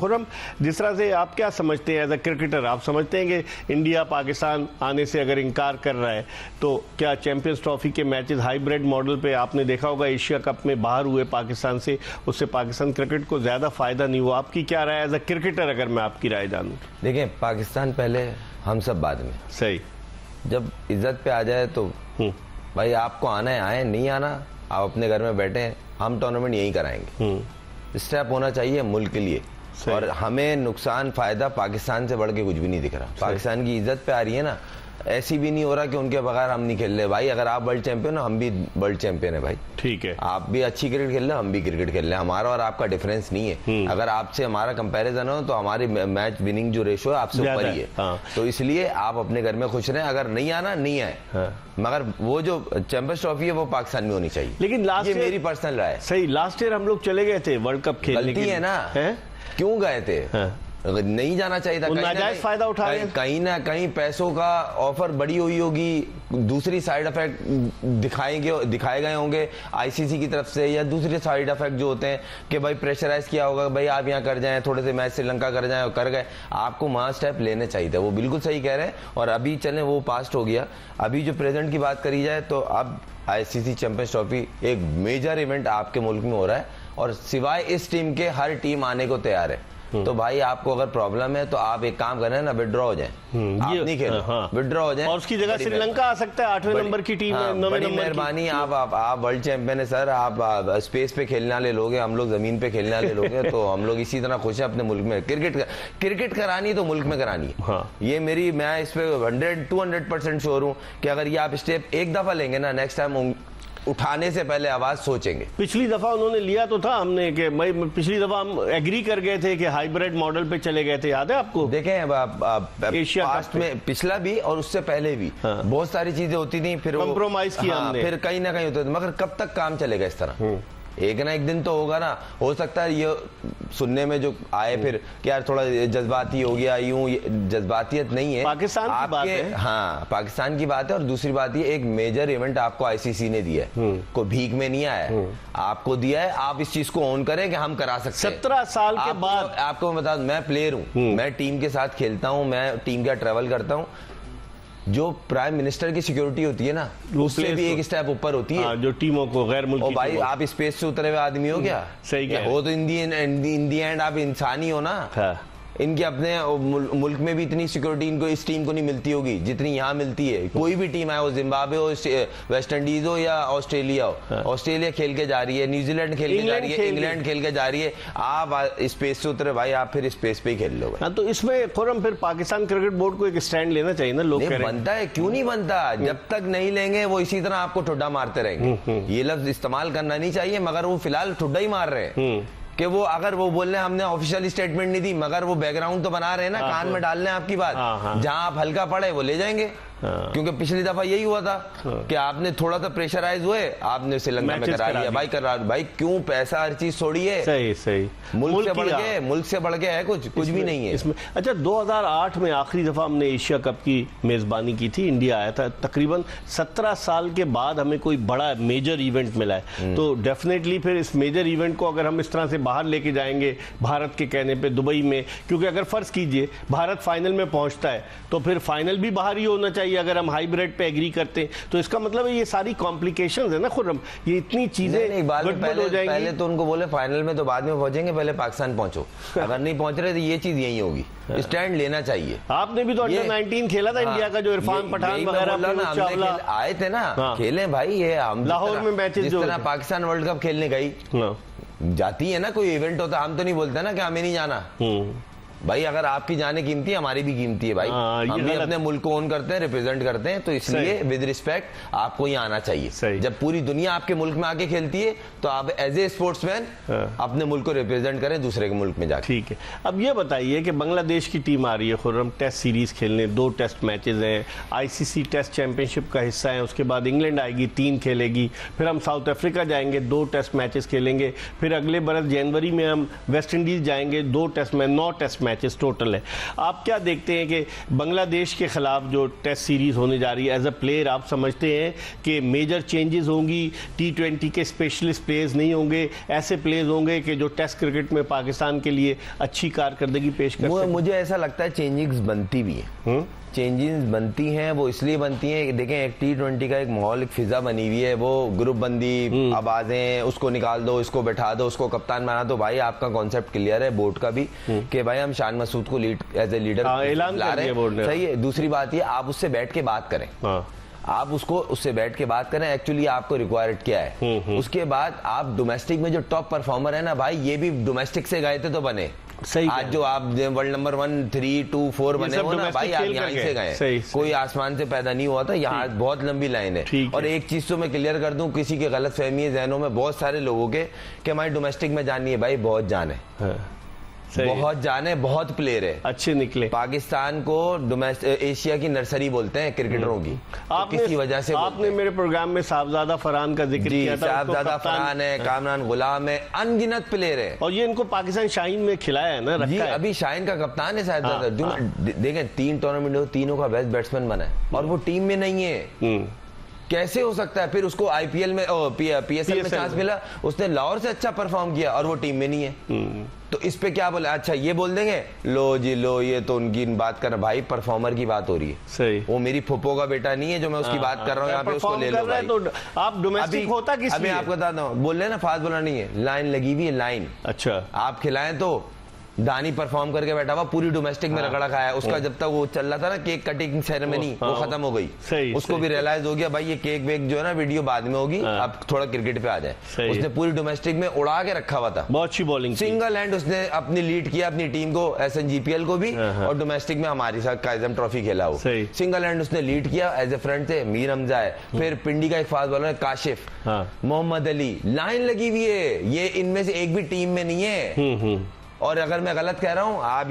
खुर्रम, जिस तरह से आप क्या समझते हैं एज अ क्रिकेटर, आप समझते हैं कि इंडिया पाकिस्तान आने से अगर इनकार कर रहा है तो क्या चैंपियंस ट्रॉफी के मैचेस हाइब्रिड मॉडल पे आपने देखा होगा एशिया कप में बाहर हुए पाकिस्तान से, उससे पाकिस्तान क्रिकेट को ज़्यादा फायदा नहीं हुआ? आपकी क्या राय एज अ क्रिकेटर, अगर मैं आपकी राय जानूँ? देखिए, पाकिस्तान पहले, हम सब बाद में। सही। जब इज्जत पे आ जाए तो भाई आपको आना है आए, नहीं आना आप अपने घर में बैठे हैं, हम टूर्नामेंट यही कराएंगे। स्टेप होना चाहिए मुल्क के लिए, और हमें नुकसान फायदा पाकिस्तान से बढ़ के कुछ भी नहीं दिख रहा। पाकिस्तान की इज्जत पे आ रही है ना, ऐसी भी नहीं हो रहा कि उनके बगैर हम नहीं खेल रहे। भाई अगर आप वर्ल्ड चैंपियन हो, हम भी वर्ल्ड चैंपियन है भाई, ठीक है। आप भी अच्छी क्रिकेट खेल रहे हो, हम भी क्रिकेट खेल रहे हैं, हमारा और आपका डिफरेंस नहीं है। अगर आपसे हमारा कंपैरिजन हो तो हमारी मैच विनिंग जो रेशो है आपसे ऊपर ही है। तो इसलिए आप अपने घर में खुश रहें, अगर नहीं आना नहीं आए, मगर वो जो चैंपियंस ट्रॉफी है वो पाकिस्तान में होनी चाहिए। लेकिन लास्ट, ये मेरी पर्सनल राय है। सही, लास्ट ईयर हम लोग चले गए थे वर्ल्ड कप खेलने, गलती है ना, क्यों गए थे? नहीं जाना चाहिए था। नाजायज फायदा उठा रहे हैं। कहीं ना कहीं पैसों का ऑफर बड़ी हुई होगी, दूसरी साइड इफेक्ट दिखाए गए होंगे आईसीसी की तरफ से, या दूसरे साइड इफेक्ट जो होते हैं कि भाई प्रेशराइज किया होगा, भाई आप यहाँ कर जाएं, थोड़े से मैच श्रीलंका कर जाएं, और कर गए। आपको वहाँ स्टेप लेने चाहिए थे, वो बिल्कुल सही कह रहे हैं। और अभी चलें, वो पास्ट हो गया। अभी जो प्रेजेंट की बात करी जाए तो अब आईसीसी चैंपियंस ट्रॉफी एक मेजर इवेंट आपके मुल्क में हो रहा है, और सिवाय इस टीम के हर टीम आने को तैयार है। तो भाई आपको अगर प्रॉब्लम है तो आप एक काम करें ना, विड्रॉ हो जाए, आप नहीं खेलो, विड्रॉ हो जाए, और उसकी जगह श्रीलंका आ सकता है, 8वें नंबर की टीम है, 9वें नंबर। मेहरबानी, आप वर्ल्ड चैंपियन है सर, आप स्पेस पे खेलने वाले लोग हैं, हम लोग जमीन पे खेलने वाले लोग हैं। तो हम लोग इसी तरह खुश हैं अपने मुल्क में। क्रिकेट करानी तो मुल्क में करानी है। ये मेरी, मैं इस पे 200% श्योर हूँ कि अगर ये आप स्टेप एक दफा लेंगे ना, नेक्स्ट टाइम उठाने से पहले आवाज सोचेंगे। पिछली दफा उन्होंने लिया तो था, हमने कि पिछली दफा हम एग्री कर गए थे कि हाइब्रिड मॉडल पे चले गए थे, याद है आपको? देखें एशिया पास्ट में पिछला भी और उससे पहले भी बहुत सारी चीजें होती थी, फिर कंप्रोमाइज किया हमने, फिर कहीं ना कहीं होता था, मगर कब तक काम चलेगा इस तरह? एक ना एक दिन तो होगा ना। हो सकता है ये सुनने में जो आए फिर कि यार थोड़ा जज्बाती हो गया, यूं, जज्बातियत नहीं है, पाकिस्तान की बात है। हाँ, पाकिस्तान की बात है। और दूसरी बात ये, एक मेजर इवेंट आपको आईसीसी ने दिया है, कोई भीख में नहीं आया है, आपको दिया है। आप इस चीज को ऑन करें कि हम करा सकते हैं। 17 साल के बाद आपको मैं बता दूं, मैं प्लेयर हूं, मैं टीम के साथ खेलता हूं, मैं टीम का ट्रेवल करता हूं। जो प्राइम मिनिस्टर की सिक्योरिटी होती है ना, उससे भी एक स्टेप ऊपर होती है। जो टीमों को गैर मुल्की, भाई आप स्पेस से उतरे हुए आदमी हो क्या? सही क्या हो तो इन दी एंड आप इंसान ही हो ना। इनके अपने मुल्क में भी इतनी सिक्योरिटी इनको, इस टीम को नहीं मिलती होगी जितनी यहाँ मिलती है। कोई भी टीम है, वो जिम्बाब्वे हो, वेस्ट इंडीज हो या ऑस्ट्रेलिया हो, ऑस्ट्रेलिया खेल के जा रही है, न्यूजीलैंड खेल के जा रही है, इंग्लैंड खेल के जा रही है। आप स्पेस से उतरे भाई, आप फिर स्पेस पे ही खेल लो। तो इसमें खुर्रम फिर पाकिस्तान क्रिकेट बोर्ड को एक स्टैंड लेना चाहिए ना। लोग बनता है, क्यों नहीं बनता? जब तक नहीं लेंगे वो इसी तरह आपको ठुड्डा मारते रहेंगे। ये लफ्ज इस्तेमाल करना नहीं चाहिए, मगर वो फिलहाल ठुड्डा ही मार रहे हैं कि वो, अगर वो बोल रहे हैं हमने ऑफिशियल स्टेटमेंट नहीं दी, मगर वो बैकग्राउंड तो बना रहे हैं ना, कान में डाल रहे हैं आपकी बात। जहां आप हल्का पड़े वो ले जाएंगे। क्योंकि पिछली दफा यही हुआ था कि आपने थोड़ा सा प्रेशराइज हुए, आपने श्रीलंका में करा लिया। भाई करा, भाई क्यों? पैसा हर चीज छोड़िए। सही सही, मुल्क से बढ़ के है कुछ भी नहीं है इसमें। अच्छा, 2008 में आखिरी दफा हमने एशिया कप की मेजबानी की थी, इंडिया आया था। तकरीबन 17 साल के बाद हमें कोई बड़ा मेजर इवेंट मिला है। तो डेफिनेटली फिर इस मेजर इवेंट को अगर हम इस तरह से बाहर लेके जाएंगे भारत के कहने पे दुबई में, क्योंकि अगर फर्ज कीजिए भारत फाइनल में पहुंचता है तो फिर फाइनल भी बाहर ही होना चाहिए। अगर हम हाइब्रिड पे एग्री करते हैं तो इसका मतलब है ये सारी कॉम्प्लिकेशंस है ना खुर्रम, ये इतनी चीजें गड़बड़ हो जाएंगी। पहले तो उनको बोले फाइनल में तो बाद में पहुंचेंगे, पहले पाकिस्तान पहुंचो। अगर नहीं पहुंच रहे तो ये चीज यही होगी। स्टैंड लेना चाहिए। आपने भी तो अंडर 19 खेला था इंडिया का, जो इरफान पठान वगैरह आए थे ना, खेले भाई। ये हम लाहौर में मैचेस, जिस तरह पाकिस्तान वर्ल्ड कप खेलने गई जाती है ना, कोई इवेंट होता, हम तो नहीं बोलते ना कि हमें नहीं जाना। भाई अगर आपकी जाने कीमती है, हमारी भी कीमती है भाई। हम भी अपने मुल्क को ओन करते हैं, रिप्रेजेंट करते हैं, तो इसलिए विद रिस्पेक्ट आपको यहाँ आना चाहिए। जब पूरी दुनिया आपके मुल्क में आके खेलती है तो आप एज ए स्पोर्ट्समैन अपने मुल्क को रिप्रेजेंट करें दूसरे के मुल्क में जाके। ठीक है, अब ये बताइए कि बांग्लादेश की टीम आ रही है खुर्रम, टेस्ट सीरीज खेलने, 2 टेस्ट मैचेस हैं, आईसीसी टेस्ट चैंपियनशिप का हिस्सा है। उसके बाद इंग्लैंड आएगी, 3 खेलेगी, फिर हम साउथ अफ्रीका जाएंगे, 2 टेस्ट मैचेस खेलेंगे, फिर अगले बरस जनवरी में हम वेस्ट इंडीज जाएंगे, 2 टेस्ट में 9 टेस्ट मैचेस टोटल है। आप क्या देखते हैं कि बांग्लादेश के खिलाफ जो टेस्ट सीरीज होने जा रही है, एज अ प्लेयर आप समझते हैं कि मेजर चेंजेस होंगी, T20 के स्पेशलिस्ट प्लेयर्स नहीं होंगे, ऐसे प्लेयर्स होंगे कि जो टेस्ट क्रिकेट में पाकिस्तान के लिए अच्छी कारकर्दगी पेश कर सकते हैं? मुझे ऐसा लगता है चेंजिंग्स बनती भी है, चेंजेस बनती हैं। वो इसलिए बनती हैं कि देखें एक T20 का एक माहौल, एक फिजा बनी हुई है, वो ग्रुप बंदी, आवाजें, उसको निकाल दो, इसको बैठा दो, उसको कप्तान बना दो। भाई आपका कॉन्सेप्ट क्लियर है बोर्ड का भी कि भाई हम शान मसूद को लीड एज ए लीडर ला रहे हैं, सही है। दूसरी बात ये आप उससे बैठ के बात करें, आप उससे बैठ के बात करें एक्चुअली आपको रिक्वायर्ड क्या है। उसके बाद आप डोमेस्टिक में जो टॉप परफॉर्मर है ना भाई, ये भी डोमेस्टिक से गए थे तो बने। सही आज जो आप वर्ल्ड नंबर 1, 3, 2, 4 बने हो ना भाई, आप यहाँ से गए, कोई आसमान से पैदा नहीं हुआ था, यहाँ बहुत लंबी लाइन है। और एक चीज तो मैं क्लियर कर दूं, किसी के गलत फहमी है जहनों में बहुत सारे लोगों के कि हमारी डोमेस्टिक में जानी है, भाई बहुत जान है, बहुत जाने, बहुत प्लेयर है, अच्छे निकले। पाकिस्तान को एशिया की नर्सरी बोलते हैं क्रिकेटरों की, तो किसी वजह से आपने मेरे प्रोग्राम में साहबजादा फरहान का जिक्र किया था। साहबजादा फरहान है, कामरान गुलाम है, अनगिनत प्लेयर है, और ये इनको पाकिस्तान शाहीन में खिलाया है ना, रखा है। अभी शाहीन का कप्तान है साहबजादा। देखें 3 टूर्नामेंट हो, तीनों का बेस्ट बैट्समैन बना है और वो टीम में नहीं है, कैसे हो सकता है? फिर उसको आईपीएल में PSL में चांस मिला, उसने लाहौर से अच्छा परफॉर्म किया और वो टीम में नहीं है। तो इस पे क्या बोले? अच्छा ये बोल देंगे लो जी लो, ये तो उनकी बात करना, भाई परफॉर्मर की बात हो रही है, सही। वो मेरी फुप्पो का बेटा नहीं है जो मैं उसकी बात कर रहा हूँ यहाँ पे, उसको ले लो भाई। तो आप डोमेस्टिक होता किस लिए? अभी आपको बताता हूँ, बोल रहे ना फास्ट बोलना नहीं है, लाइन लगी हुई है, लाइन। अच्छा आप खिलाएं तो दानी परफॉर्म करके बैठा हुआ, पूरी डोमेस्टिक में रगड़ा खाया। उसका जब तक वो चल रहा था ना केक कटिंग सेरेमनी, वो खत्म हो गई, उसको भी रियलाइज हो गया भाई ये केक वेक जो है ना वीडियो बाद में होगी, अब थोड़ा क्रिकेट पे आ जाए। उसने पूरी डोमेस्टिक में उड़ा के रखा हुआ था, बहुत अच्छी बॉलिंग, सिंगल हैंड उसने अपनी लीड किया अपनी टीम को, SNGPL को भी, और डोमेस्टिक में हमारे साथ काइजम ट्रॉफी खेला, वो सिंगल हैंड उसने लीड किया एज ए फ्रंट से। मीर हमजा है, फिर पिंडी का एक फास्ट बॉलर है काशिफ, मोहम्मद अली, लाइन लगी हुई है, ये इनमें से एक भी टीम में नहीं है। और अगर मैं गलत कह रहा हूं, आप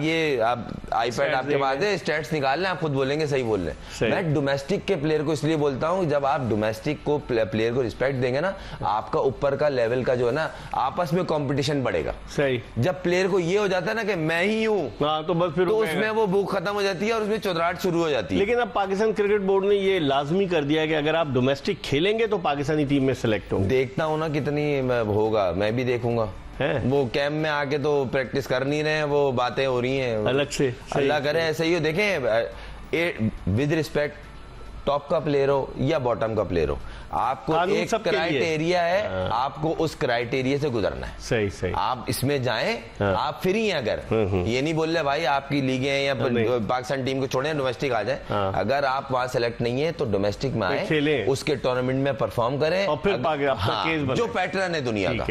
आईपैड आपके पास है, स्टैट्स निकाल लें, आप खुद बोलेंगे सही बोल रहे हैं। मैं डोमेस्टिक के प्लेयर को इसलिए बोलता हूं, जब आप डोमेस्टिक को प्लेयर को रिस्पेक्ट देंगे ना, आपका ऊपर का लेवल का जो है ना, आपस में कंपटीशन बढ़ेगा, सही। जब प्लेयर को ये हो जाता है ना कि मैं ही हूं, तो बस फिर तो उसमें वो भूख खत्म हो जाती है और उसमें चौधराहट शुरू हो जाती है। लेकिन अब पाकिस्तान क्रिकेट बोर्ड ने ये लाजमी कर दिया है कि अगर आप डोमेस्टिक खेलेंगे तो पाकिस्तानी टीम में सिलेक्ट होंगे। देखता हूं ना कितनी होगा, मैं भी देखूंगा। वो कैंप में आके तो प्रैक्टिस कर नहीं रहे हैं, वो बातें हो रही हैं अलग से, अल्लाह करे ऐसे ही हो। देखें विद रिस्पेक्ट, टॉप का प्लेयर हो या बॉटम का प्लेयर हो, आपको एक क्राइटेरिया है, आपको उस क्राइटेरिया से गुजरना है, सही सही। आप इसमें जाएं, आप फ्री हैं। अगर ये नहीं बोल रहे भाई आपकी लीगें हैं या पाकिस्तान टीम को छोड़ें डोमेस्टिक आ जाए, अगर आप वहां सेलेक्ट नहीं है तो डोमेस्टिक में आए, उसके टूर्नामेंट में परफॉर्म करें, और फिर जो पैटर्न है दुनिया का।